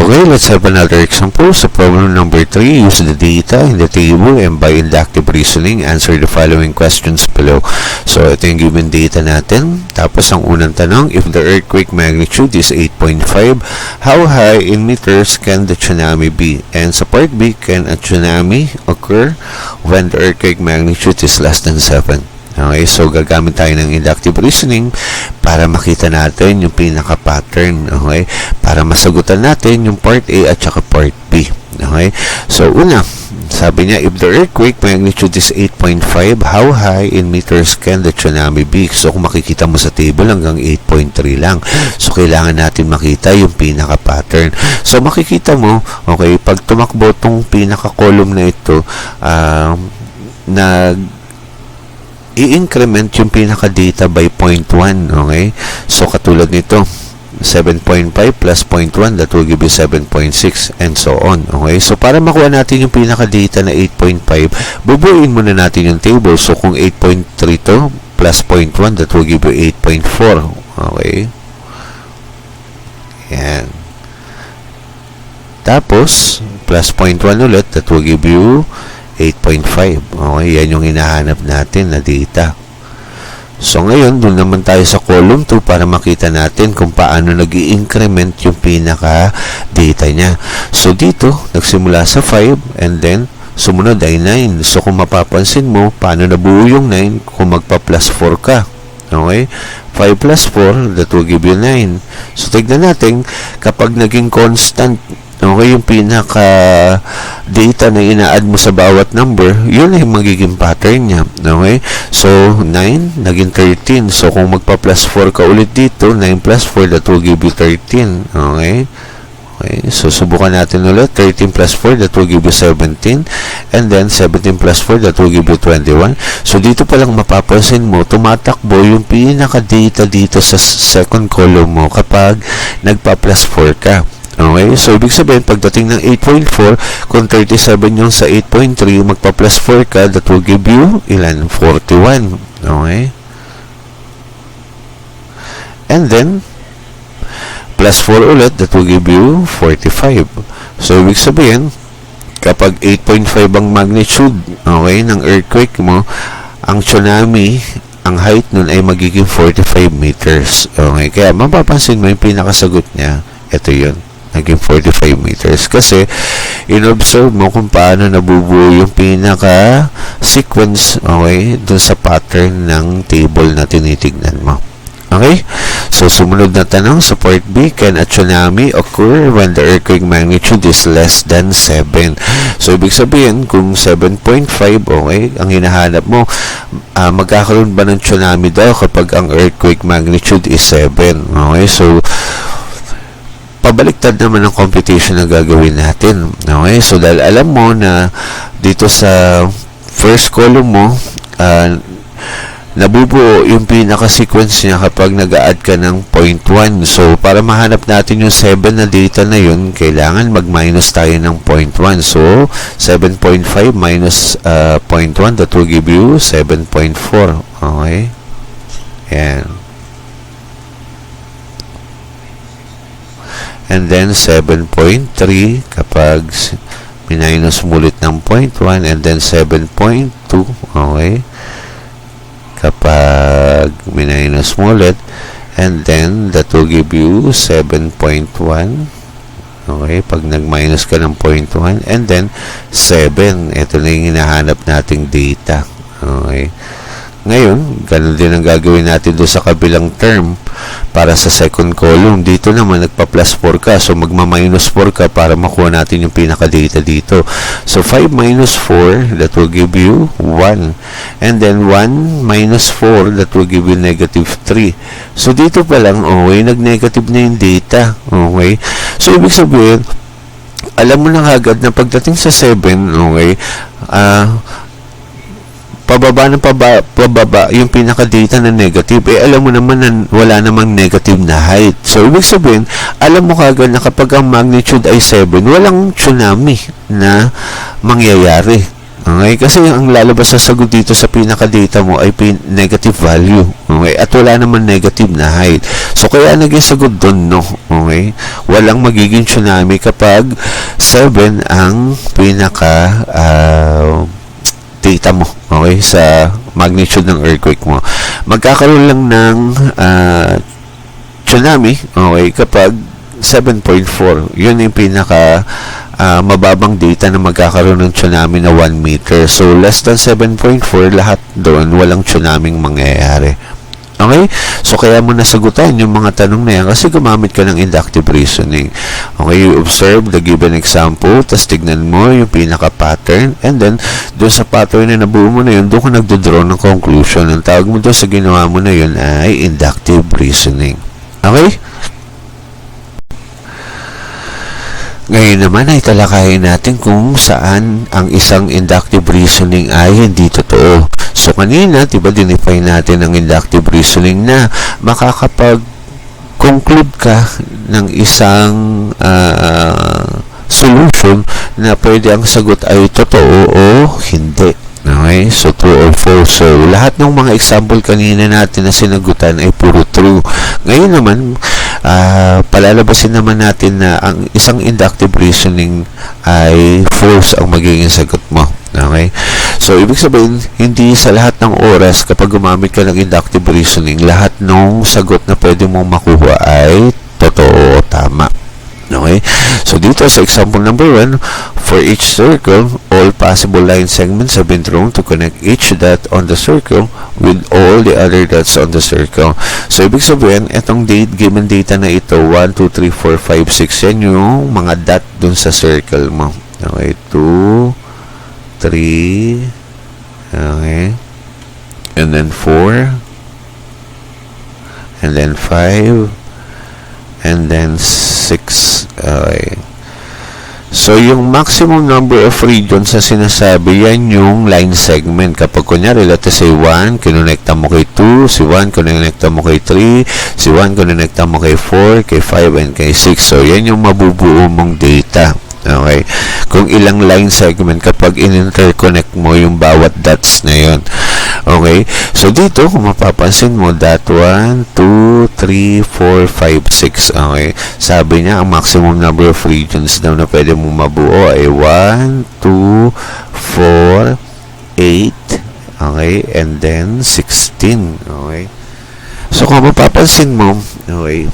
Okay, let's have another example. So problem number 3, use the data in the table and by inductive reasoning, answer the following questions below. So ito yung given data natin. Tapos ang unang tanong, if the earthquake magnitude is 8.5, how high in meters can the tsunami be? And sa part B, can a tsunami occur when the earthquake magnitude is less than 7? Okay, so gagamit tayo ng inductive reasoning para makita natin yung pinaka-pattern, okay? Para masagutan natin yung part A at saka part B, okay? So, una, sabi niya, if the earthquake magnitude is 8.5, how high in meters can the tsunami be? So, kung makikita mo sa table, hanggang 8.3 lang. So, kailangan natin makita yung pinaka-pattern. So, makikita mo, okay, pag tumakbo tong pinaka-column na ito, i-increment yung pinaka-data by 0.1, okay? So, katulad nito, 7.5 plus 0.1, that will give you 7.6, and so on, okay? So, para makuha natin yung pinaka-data na 8.5, bubuuin muna natin yung table. So, kung 8.3 to, plus 0.1, that will give you 8.4, okay? Yan. Tapos, plus 0.1 ulit, that will give you 8.5. Okay, yan yung hinahanap natin na data. So, ngayon, doon naman tayo sa column 2 para makita natin kung paano nag-i-increment yung pinaka-data niya. So, dito, nagsimula sa 5 and then, sumunod ay 9. So, kung mapapansin mo, paano nabuo yung 9 kung magpa-plus 4 ka. Okay? 5 plus 4, that will give you 9. So, tignan natin, kapag naging constant, okay, yung pinaka-data na ina-add mo sa bawat number, yun ay magiging pattern niya. Okay? So, 9, naging 13. So, kung magpa-plus 4 ka ulit dito, 9 plus 4, that will give you 13. Okay? Okay? So, subukan natin ulit. 13 plus 4, that will give you 17. And then, 17 plus 4, that will give you 21. So, dito pa lang mapapansin mo, tumatakbo yung pinaka-data dito sa second column mo kapag nagpa-plus 4 ka. Okay, so ibig sabihin, pagdating ng 8.4, kung 37 yung sa 8.3, magpa-plus 4 ka, that will give you, ilan? 41. Okay? And then, plus 4 ulit, that will give you 45. So, ibig sabihin, kapag 8.5 ang magnitude, okay, ng earthquake mo, ang tsunami, ang height nun ay magiging 45 meters. Okay, kaya mapapansin mo yung pinakasagot niya, ito yun. Naging 45 meters. Kasi, in-observe mo kung paano nabubuo yung pinaka-sequence, okay, dun sa pattern ng table na tinitignan mo. Okay? So, sumunod na tanong sa part B, can a tsunami occur when the earthquake magnitude is less than 7? So, ibig sabihin, kung 7.5, okay, ang hinahanap mo, magkakaroon ba ng tsunami daw kapag ang earthquake magnitude is 7? Okay? So, pabaliktad naman ang computation na gagawin natin. Okay? So, dahil alam mo na dito sa first column mo, nabubuo yung pinaka-sequence niya kapag nag-a-add ka ng 0.1. So, para mahanap natin yung 7 na data na yun, kailangan mag-minus tayo ng 0.1. So, 7.5 minus 0.1, that will give you 7.4. Okay? Yan. And then 7.3 kapag minus mo ulit ng 0.1, and then 7.2, okay, kapag minus mo ulit, and then that will give you 7.1, okay, pag nag-minus ka ng 0.1, and then 7, ito na yung hinahanap nating data. Okay, ngayon, ganun din ang gagawin natin doon sa kabilang term para sa second column. Dito naman, nagpa-plus 4 ka. So, magma-minus 4 ka para makuha natin yung pinaka-data dito. So, 5 minus 4, that will give you 1. And then, 1 minus 4, that will give you negative 3. So, dito pa lang, okay, nag-negative na yung data. Okay? So, ibig sabihin, alam mo na agad na pagdating sa 7, okay, pababa yung pinaka-data na negative, alam mo naman na wala namang negative na height. So, ibig sabihin, alam mo kagad na kapag ang magnitude ay 7, walang tsunami na mangyayari. Okay? Kasi ang lalabas sa sagot dito sa pinaka-data mo ay negative value. Okay? At wala naman negative na height. So, kaya naging sagot doon, no? Okay? Walang magiging tsunami kapag 7 ang pinaka data mo. Okay? Sa magnitude ng earthquake mo. Magkakaroon lang ng tsunami, okay, kapag 7.4. Yun yung pinaka mababang data na magkakaroon ng tsunami na 1 meter. So, less than 7.4, lahat doon, walang tsunaming mangyayari. Okay? So, kaya mo nasagutan yung mga tanong na yan kasi gumamit ka ng inductive reasoning. Okay? You observe the given example, tapos tignan mo yung pinaka-pattern, and then, doon sa pattern na nabuo mo na yun, doon ka nagdodraw ng conclusion. Ang tawag mo doon sa ginawa mo na yun ay inductive reasoning. Okay? Ngayon naman ay talakayin natin kung saan ang isang inductive reasoning ay hindi totoo. So, kanina, diba, dinefine natin ang inductive reasoning na makakapag-conclude ka ng isang solution na pwede ang sagot ay totoo o hindi. Okay? So, true or false. So, lahat ng mga example kanina natin na sinagutan ay puro true. Ngayon naman, palalabasin naman natin na ang isang inductive reasoning ay false ang magiging sagot mo. Okay? So, ibig sabihin, hindi sa lahat ng oras kapag gumamit ka ng inductive reasoning, lahat ng sagot na pwede mong makuha ay totoo o tama. Okay? So, dito sa example number 1, for each circle, all possible line segments have been drawn to connect each dot on the circle with all the other dots on the circle. So, ibig sabihin, itong given data na ito, 1, 2, 3, 4, 5, 6, yan yung mga dot dun sa circle mo. Okay? 2, 3, okay? And then 4, and then 5, and then 6. Okay. So, yung maximum number of regions sa sinasabi, yan yung line segment. Kapag kunyari, let's say 1, kinonekta mo kay 2, si 1, kinonekta mo kay 3, si 1, kinonekta mo kay 4, kay 5, and kay 6. So, yan yung mabubuo mong data. Okay? Kung ilang line segment kapag in-interconnect mo yung bawat dots na yun. Okay? So, dito, kung mapapansin mo, dot 1, 2, 3, 4, 5, 6. Okay? Sabi niya, ang maximum number of regions daw na pwede mong mabuo ay 1, 2, 4, 8, okay? And then, 16. Okay? So, kung mapapansin mo, okay,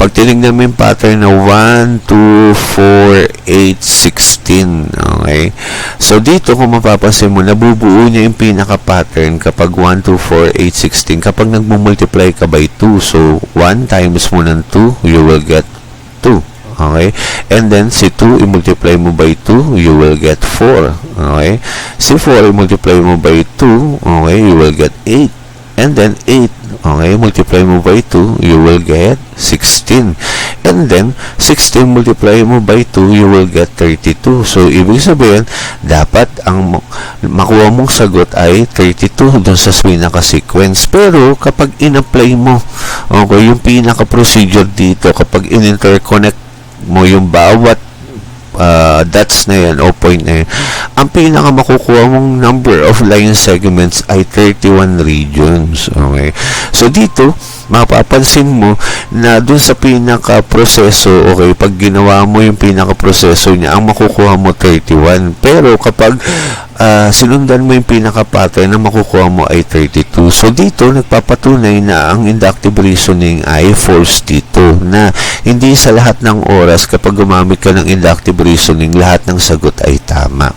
pag tinignan mo yung pattern na 1, 2, 4, 8, 16. Okay? So, dito, kung mapapansin mo, nabubuo niya yung pinaka-pattern kapag 1, 2, 4, 8, 16. Kapag nagmumultiply ka by 2. So, 1 times mo ng 2, you will get 2. Okay? And then, si 2, i-multiply mo by 2, you will get 4. Okay? Si 4, i-multiply mo by 2, okay, you will get 8. And then, 8, okay, multiply mo by 2, you will get 16. And then, 16 multiply mo by 2, you will get 32. So, ibig sabihin, dapat ang makuha mong sagot ay 32 dun sa pinaka-sequence. Pero, kapag in-apply mo, okay, yung pinaka-procedure dito, kapag in-interconnect mo yung bawat dots na yan o point na yan, ang pinaka makukuha mong number of line segments ay 31 regions. Okay? So, dito, mapapansin mo na dun sa pinaka-proseso, okay, pag ginawa mo yung pinaka-proseso niya, ang makukuha mo 31. Pero, kapag sinundan mo yung pinaka-pattern na makukuha mo ay 32. So, dito, nagpapatunay na ang inductive reasoning ay false dito, na hindi sa lahat ng oras kapag gumamit ka ng inductive reasoning, lahat ng sagot ay tama.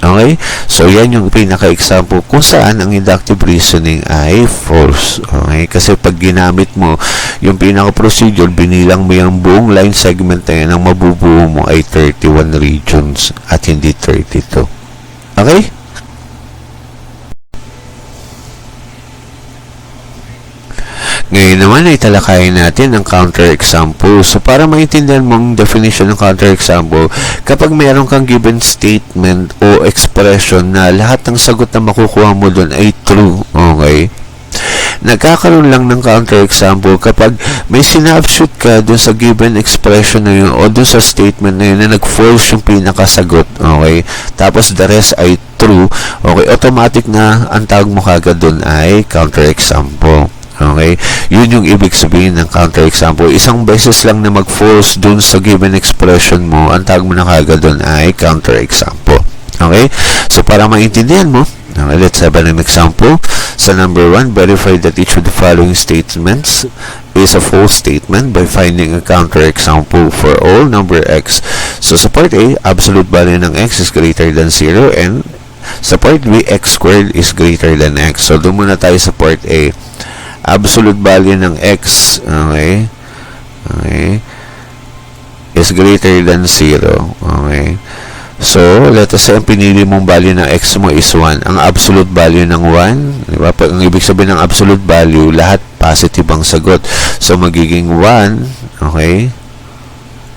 Okay? So, yan yung pinaka-example kung saan ang inductive reasoning ay false. Okay? Kasi pag ginamit mo yung pinaka-procedure, binilang mo yung buong line segment na yan, ang mabubuo mo ay 31 regions at hindi 32. Okay? Ngayon naman ay talakayin natin ang counter-example. So, para maintindihan mong definition ng counter-example, kapag mayroon kang given statement o expression na lahat ng sagot na makukuha mo doon ay true, okay? nagkakaroon lang ng counterexample kapag may sinabshoot ka dun sa given expression na yun o dun sa statement na yun na nag-false yung pinakasagot, okay? Tapos the rest ay true, okay? Automatic na ang tawag mo kagad dun ay counterexample. Okay? Yun yung ibig sabihin ng counterexample. Isang beses lang na mag-false dun sa given expression mo, ang tawag mo na kagad dun ay counterexample. Okay? So, para maintindihan mo, okay, let's have an example. So, number 1, verify that each of the following statements is a false statement by finding a counterexample for all number x. So, sa part A, absolute value ng x is greater than 0 and sa part B, x squared is greater than x. So, doon muna tayo sa part A. Absolute value ng x, okay, is greater than 0, okay. So, let us say, ang pinili mong value ng x mo is 1. Ang absolute value ng 1, di ba? Ang ibig sabihin ng absolute value, lahat positive ang sagot. So, magiging 1, okay,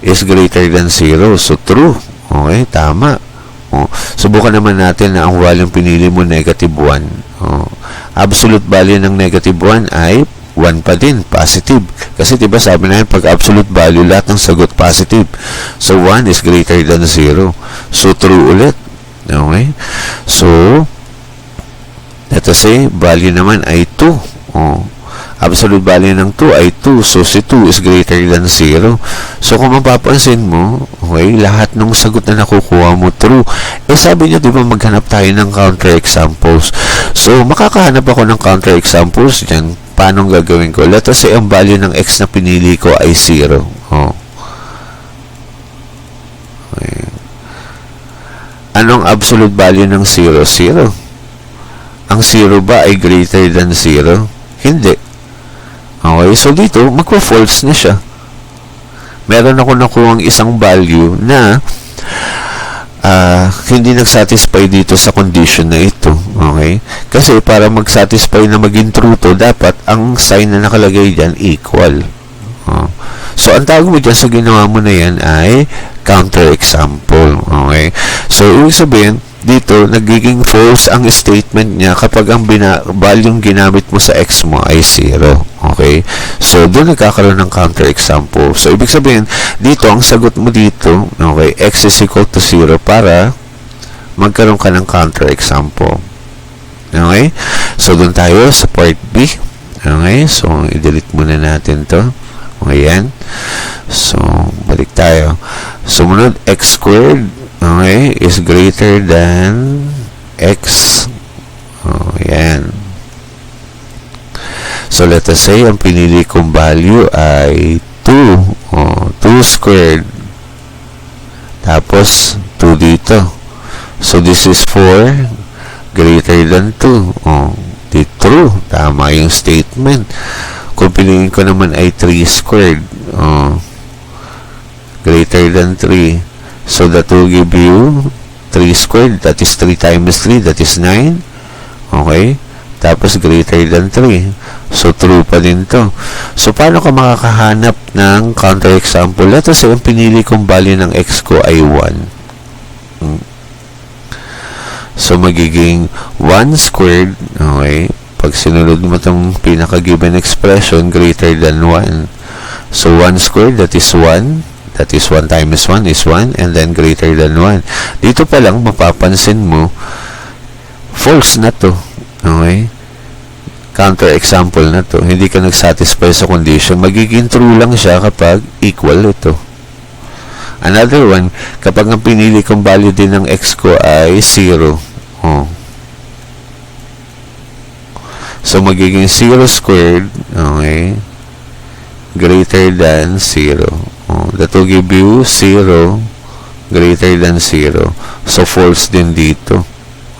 is greater than 0. So, true. Okay, tama. Subukan naman natin na ang value pinili mo negative 1. Absolute value ng negative 1 ay 1 pa din, positive. Kasi diba sabi na yun, pag absolute value, lahat ng sagot positive. So, 1 is greater than 0. So, true ulit. Okay? So, let us say, value naman ay 2. Absolute value ng 2 ay 2. So, si 2 is greater than 0. So, kung mapapansin mo, okay, lahat ng sagot na nakukuha mo true. Eh, sabi niya, di ba, maghanap tayo ng counterexamples. So, makakahanap ako ng counterexamples dyan. Paano gagawin ko? Let us say, ang value ng x na pinili ko ay 0. Okay. Anong absolute value ng 0? 0. Ang 0 ba ay greater than 0? Hindi. Okay, so dito, magpa-false na siya. Meron ako nakuhang isang value na hindi nag-satisfy dito sa condition na ito. Okay? Kasi para mag-satisfy na maging true to, dapat ang sign na nakalagay dyan equal. So, ang tawag mo dyan sa ginawa mo na yan ay counterexample. Okay? So, ibig sabihin, dito, nagiging false ang statement niya kapag ang value ginamit mo sa x mo ay 0. Okay? So, doon nagkakaroon ng counterexample. So, ibig sabihin, dito, ang sagot mo dito, okay, x is equal to 0 para magkaroon ka ng counterexample. Okay? So, doon tayo sa part B. Okay? So, i-delete muna natin to. Okay, yan. So, balik tayo. Sumunod, x squared, okay, is greater than x. Yan. So, let us say, ang pinili kong value ay 2. 2 squared. Tapos, 2 dito. So, this is 4 greater than 2. Di true. Tama yung statement. Kung piliin ko naman ay 3 squared. Greater than 3. So, that will give you 3 squared. That is 3 times 3. That is 9. Okay? Tapos, greater than 3. So, true pa din to. So, paano ka makakahanap ng counterexample? Let us say, ang pinili kong value ng x ko ay 1. So, magiging 1 squared. Okay? Pag sinunod mo itong pinaka-given expression, greater than 1. So, 1 squared, that is 1. That is 1 times 1 is 1. And then, greater than 1. Dito pa lang, mapapansin mo, false na to. Okay? Counter-example na to. Hindi ka nag-satisfy sa condition. Magiging true lang siya kapag equal ito. Another one, kapag ang pinili kong value din ng x ko ay 0. So, magiging 0 squared, okay, greater than 0. That will give you 0 greater than 0. So, false din dito.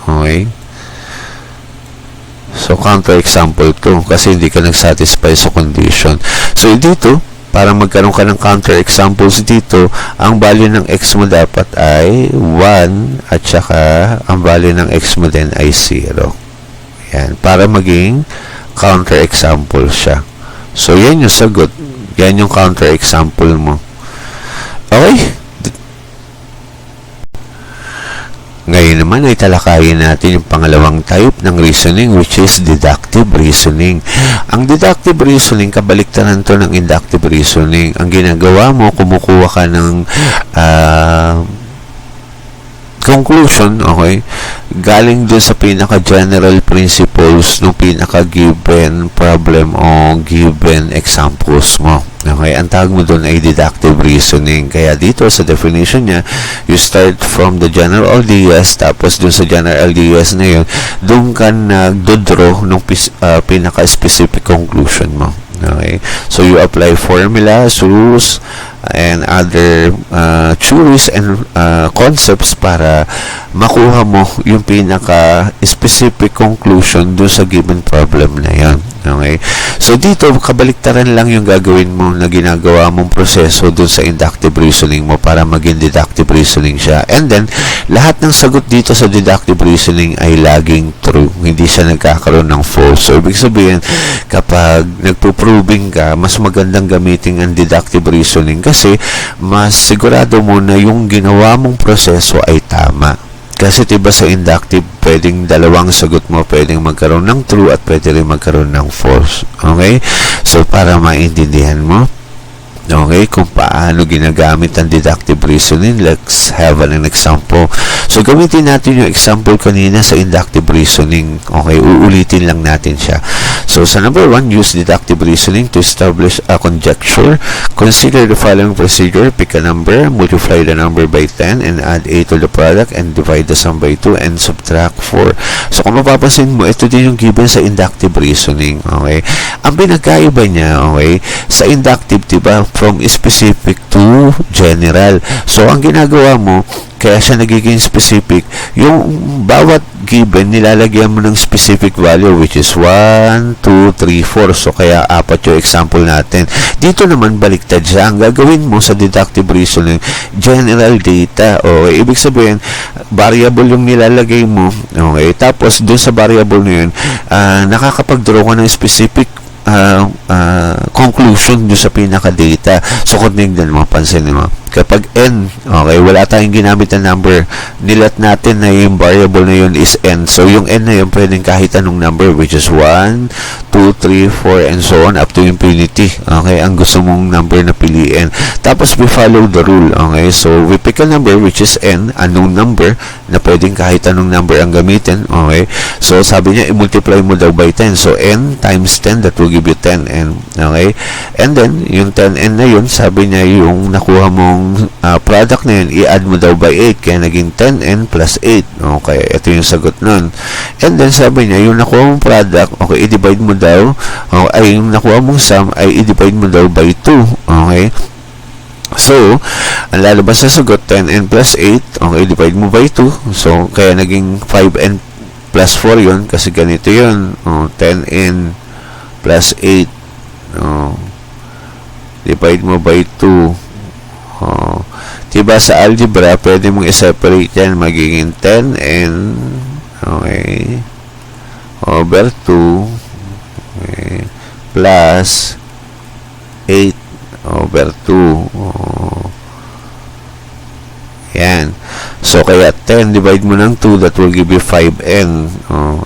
Okay? So, counter-example to kasi hindi ka nag-satisfy sa condition. So, dito, para magkaroon ka ng counter-examples dito, ang value ng x mo dapat ay 1 at saka ang value ng x mo din ay 0. Yan, para maging counter-example siya. So, yan yung sagot. Yan yung counter-example mo. Okay? Ngayon naman, naman ay talakayin natin yung pangalawang type ng reasoning, which is deductive reasoning. Ang deductive reasoning, kabaliktaran to ng inductive reasoning. Ang ginagawa mo, kumukuha ka ng conclusion, okay, galing dun sa pinaka-general principles ng pinaka-given problem o given examples mo. Okay, ang tawag mo dun ay deductive reasoning. Kaya dito sa definition niya, you start from the general ideas, tapos dun sa general ideas na yun, dun ka nagdodraw ng pinaka-specific conclusion mo. Okay, so you apply formulas, rules, and other theories and concepts para makuha mo yung pinaka-specific conclusion dun sa given problem na yan. Okay? So, dito, kabaliktaran lang yung gagawin mo na ginagawa mong proseso dun sa inductive reasoning mo para maging deductive reasoning siya. And then, lahat ng sagot dito sa deductive reasoning ay laging true. Hindi siya nagkakaroon ng false. So, ibig sabihin, kapag nagpo-proving ka, mas magandang gamitin ang deductive reasoning kasi mas sigurado mo na yung ginawa mong proseso ay tama. Kasi diba sa inductive, pwedeng dalawang sagot mo, pwedeng magkaroon ng true at pwede rin magkaroon ng false. Okay? So, para maintindihan mo, okay, kung paano ginagamit ang deductive reasoning, let's have an example. So, gamitin natin yung example kanina sa inductive reasoning. Okay, uulitin lang natin siya. So, sa number 1, use deductive reasoning to establish a conjecture. Consider the following procedure. Pick a number, multiply the number by 10, and add 8 to the product, and divide the sum by 2, and subtract 4. So, kung mapapansin mo, ito din yung given sa inductive reasoning. Okay? Ang pinagkaiba niya, okay, sa inductive, diba, from specific to general. So, ang ginagawa mo, kaya siya nagiging specific, yung bawat given, nilalagyan mo ng specific value, which is 1, 2, 3, 4. So, kaya 4 yung example natin. Dito naman, baliktad siya. Ang gagawin mo sa deductive reasoning, general data. Okay, ibig sabihin, variable yung nilalagay mo. Okay, tapos, dun sa variable na yun, nakakapag-draw ka ng specific conclusion doon sa pinaka-data. So, kung tingnan mo, pansin mo, kapag n, okay, wala tayong ginamit na number, nilat natin na yung variable na yun is n. So, yung n na yun, pwedeng kahit anong number, which is 1, 2, 3, 4, and so on, up to infinity. Okay, ang gusto mong number na piliin. Tapos, we follow the rule. Okay, so, we pick a number, which is n, unknown number, na pwedeng kahit anong number ang gamitin. Okay, so, sabi niya, i-multiply mo daw by 10. So, n times 10, that will give you 10n. Okay, and then, yung 10n na yun, sabi niya, yung nakuha mong product na yun, i-add mo daw by 8, kaya naging 10n plus 8. Okay, ito yung sagot nun. And then, sabi niya, yung nakuha mong product, okay, i-divide mo daw, ay yung nakuha mong sum, ay i-divide mo daw by 2. Okay, so, ang lalabas na sagot, 10n plus 8, okay, divide mo by 2. So, kaya naging 5n plus 4 yun, kasi ganito yun. 10n plus 8. Divide mo by 2. Diba sa algebra, pwede mong i-separate yan, magiging 10n, okay, over 2, okay, plus 8 over 2. Yan. So, kaya 10 divide mo ng 2, that will give you 5n.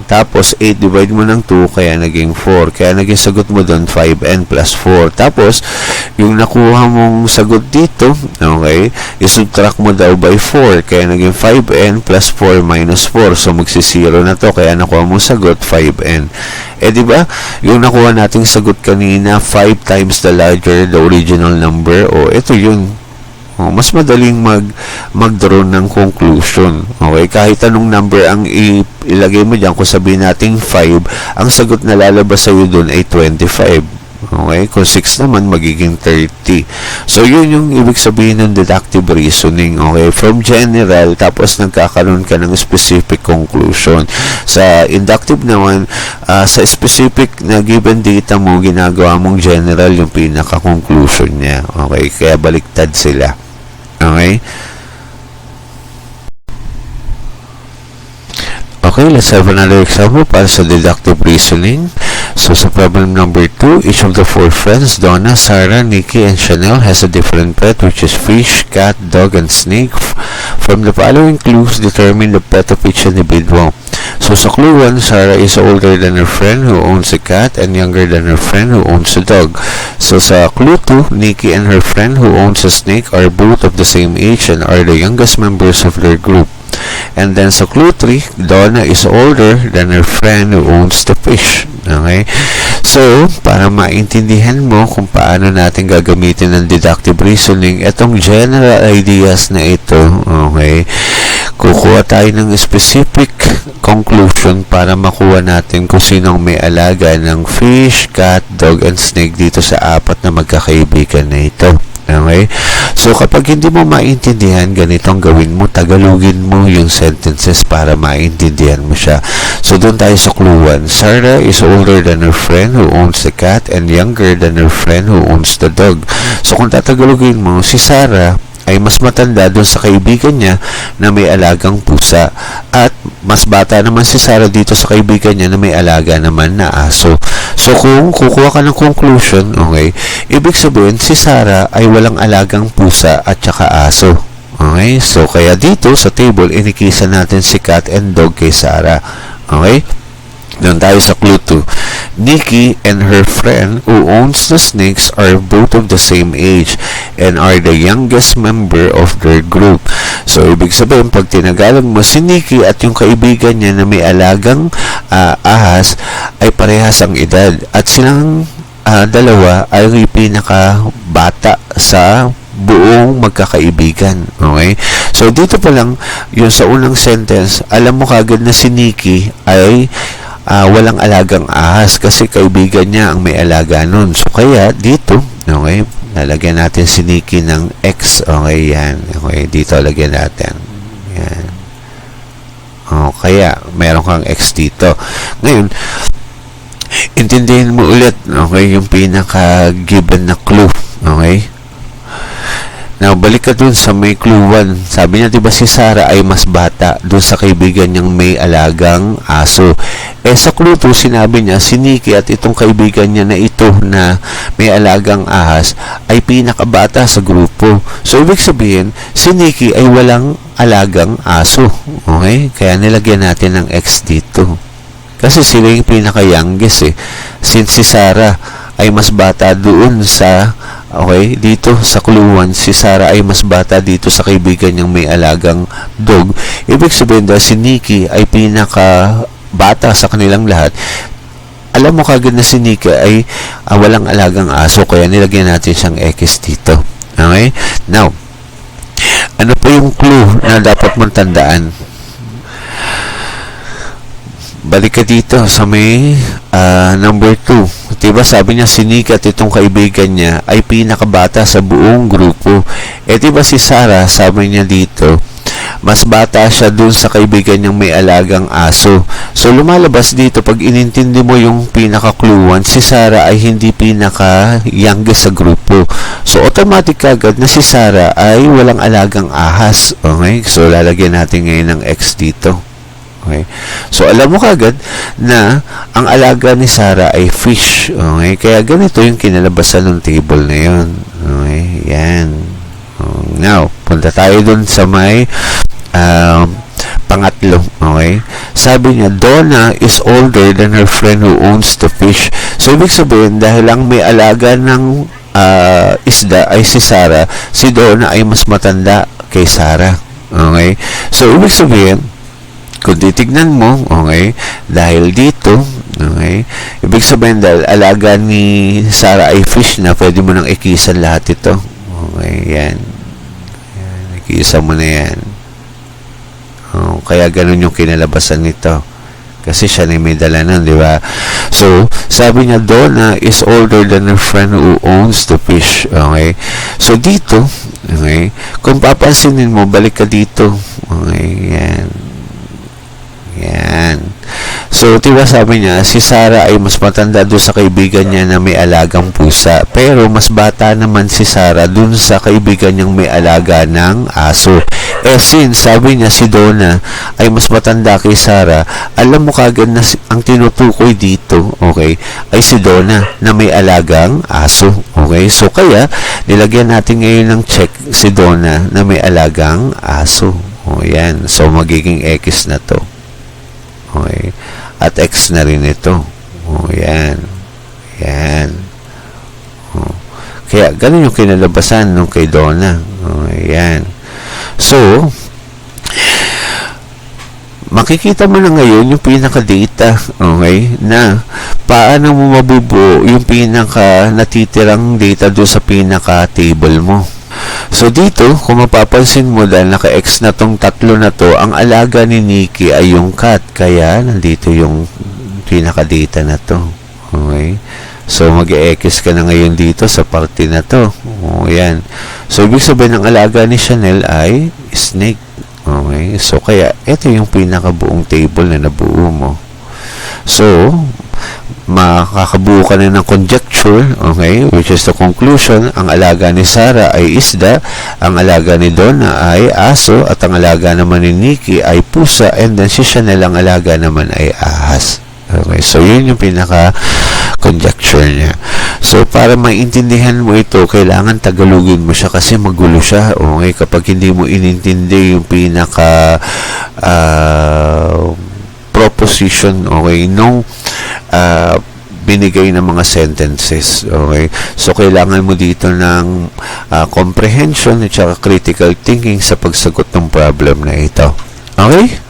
Tapos, 8 divide mo ng 2, kaya naging 4. Kaya naging sagot mo doon, 5n plus 4. Tapos, yung nakuha mong sagot dito, okay, isubtract mo daw by 4. Kaya naging 5n plus 4 minus 4. So, magsisiro na to. Kaya nakuha mong sagot, 5n. Eh, di ba? Yung nakuha nating sagot kanina, 5 times the larger, the original number. O, ito yun. Mas madaling mag-draw ng conclusion. Okay? Kahit anong number ang ilagay mo dyan, kung sabihin natin 5, ang sagot na lalabas sa'yo dun ay 25. Okay? Kung 6 naman, magiging 30. So, yun yung ibig sabihin ng deductive reasoning. Okay? From general, tapos nagkakaroon ka ng specific conclusion. Sa inductive naman, sa specific na given data mo, ginagawa mong general yung pinaka-conclusion niya. Okay? Kaya baliktad sila. Okay? Okay, let's have another example para sa deductive reasoning. So, sa problem number 2, each of the 4 friends, Donna, Sarah, Nikki, and Chanel, has a different pet, which is fish, cat, dog, and snake. From the following clues, determine the pet of each individual. So sa clue 1, Sarah is older than her friend who owns a cat and younger than her friend who owns a dog. So sa clue 2, Nikki and her friend who owns a snake are both of the same age and are the youngest members of their group. And then sa clue 3, Donna is older than her friend who owns the fish. Okay? So, para maintindihan mo kung paano natin gagamitin ng deductive reasoning, itong general ideas na ito, okay, kukuha tayo ng specific conclusion para makuha natin kung sino ang may alaga ng fish, cat, dog, and snake dito sa apat na magkakaibigan na ito. Okay? So, kapag hindi mo maintindihan, ganitong gawin mo, tagalogin mo yung sentences para maintindihan mo siya. So, doon tayo sa clue 1. Sarah is older than her friend who owns the cat and younger than her friend who owns the dog. So, kung tatagalogin mo, si Sarah ay mas matanda doon sa kaibigan niya na may alagang pusa at mas bata naman si Sarah dito sa kaibigan niya na may alaga naman na aso. So kung kukuha ka ng conclusion, okay, ibig sabihin si Sarah ay walang alagang pusa at saka aso. Okay, so kaya dito sa table inikisa natin si cat and dog kay Sarah. Okay, doon tayo sa clue 2. Nikki and her friend who owns the snakes are both of the same age and are the youngest member of their group. So, ibig sabihin, pag tinagalan mo si Nikki at yung kaibigan niya na may alagang ahas ay parehas ang edad. At silang dalawa ay pinakabata sa buong magkakaibigan. Okay? So, dito pa lang, yung sa unang sentence, alam mo kagad na si Nikki ay walang alagang ahas kasi kaibigan niya ang may alaga nun. So, kaya dito, okay, lalagyan natin si Nikki ng X. Okay, yan. Okay, dito lagyan natin. Yan. O, kaya, meron kang X dito. Ngayon, intindihin mo ulit, okay, yung pinaka-given na clue. Okay? Now, balik ka dun sa may clue 1. Sabi niya, diba si Sarah ay mas bata dun sa kaibigan niyang may alagang aso. Sa clue 2, sinabi niya, si Nikki at itong kaibigan niya na ito na may alagang ahas ay pinakabata sa grupo. So, ibig sabihin, si Nikki ay walang alagang aso. Okay? Kaya nilagyan natin ng X dito. Kasi sila yung pinaka-youngest Since si Sarah ay mas bata doon sa okay, dito sa clue 1, si Sarah ay mas bata dito sa kaibigan niyang may alagang dog. Ibig sabihin dahil si Nikki ay pinaka-bata sa kanilang lahat, alam mo kagad na si Nikki ay walang alagang aso, kaya nilagyan natin siyang X dito. Okay? Now, ano pa yung clue na dapat mong tandaan? Balik ka dito sa may number 2. Diba sabi niya si Nikki at itong kaibigan niya ay pinakabata sa buong grupo. Diba si Sarah, sabi niya dito, mas bata siya dun sa kaibigan niyang may alagang aso. So lumalabas dito, pag inintindi mo yung pinaka-clue 1, si Sarah ay hindi pinaka-youngest sa grupo. So automatic agad na si Sarah ay walang alagang ahas. Okay? So lalagyan natin ngayon ng X dito. Okay. So, alam mo kagad na ang alaga ni Sarah ay fish. Okay. Kaya ganito yung kinalabasan ng table na yun. Okay. Yan. Now, punta tayo dun sa may pangatlo. Okay. Sabi niya, Donna is older than her friend who owns the fish. So, ibig sabihin, dahil lang may alaga ng isda ay si Sarah, si Donna ay mas matanda kay Sarah. Okay. So, ibig sabihin, kung titignan mo, okay, dahil dito, okay, ibig sabihin dahil alaga ni Sarah ay fish na, pwede mo nang ikisan lahat ito. Okay, yan. Ikisa mo na yan. Kaya ganun yung kinalabasan nito. Kasi siya na may dala nun, di ba? So, sabi niya, Donna is older than her friend who owns the fish. Okay? So, dito, okay, kung papansinin mo, balik ka dito. Okay, yan. Yan. So, diba sabi niya, si Sarah ay mas matanda doon sa kaibigan niya na may alagang pusa. Pero, mas bata naman si Sarah doon sa kaibigan niyang may alaga ng aso. Since, sabi niya, si Donna ay mas matanda kay Sarah, alam mo kagad na ang tinutukoy dito, okay, ay si Donna na may alagang aso. Okay? So, kaya, nilagyan natin ngayon ng check si Donna na may alagang aso. O, yan. So, magiging X na to. Okay. At X na rin ito. O, yan. Yan. O. Kaya, ganun yung kinalabasan nung kay Donna. O, yan. So, makikita mo na ngayon yung pinaka-data, okay, na paano mo mabubuo yung pinaka natitirang data doon sa pinaka-table mo. So, dito, kung mapapansin mo dahil naka-X na tong tatlo na to, ang alaga ni Nikki ay yung cat. Kaya, nandito yung pinaka-data na to. Okay? So, mag-X ka na ngayon dito sa parte na to. O, yan. So, ibig sabihin ng alaga ni Chanel ay snake. Okay? So, kaya, ito yung pinaka-buong table na nabuo mo. So, makakabuo ka na ng conjecture, okay, which is the conclusion. Ang alaga ni Sarah ay isda, ang alaga ni Donna ay aso, at ang alaga naman ni Nikki ay pusa, and then si Chanel, ang alaga naman ay ahas. Okay, so yun yung pinaka-conjecture niya. So, para maintindihan mo ito, kailangan tagalogin mo siya kasi magulo siya. Okay, kapag hindi mo inintindi yung pinaka proposition, okay, nung binigay ng mga sentences. Okay, so kailangan mo dito ng comprehension at saka critical thinking sa pagsagot ng problem na ito. Okay?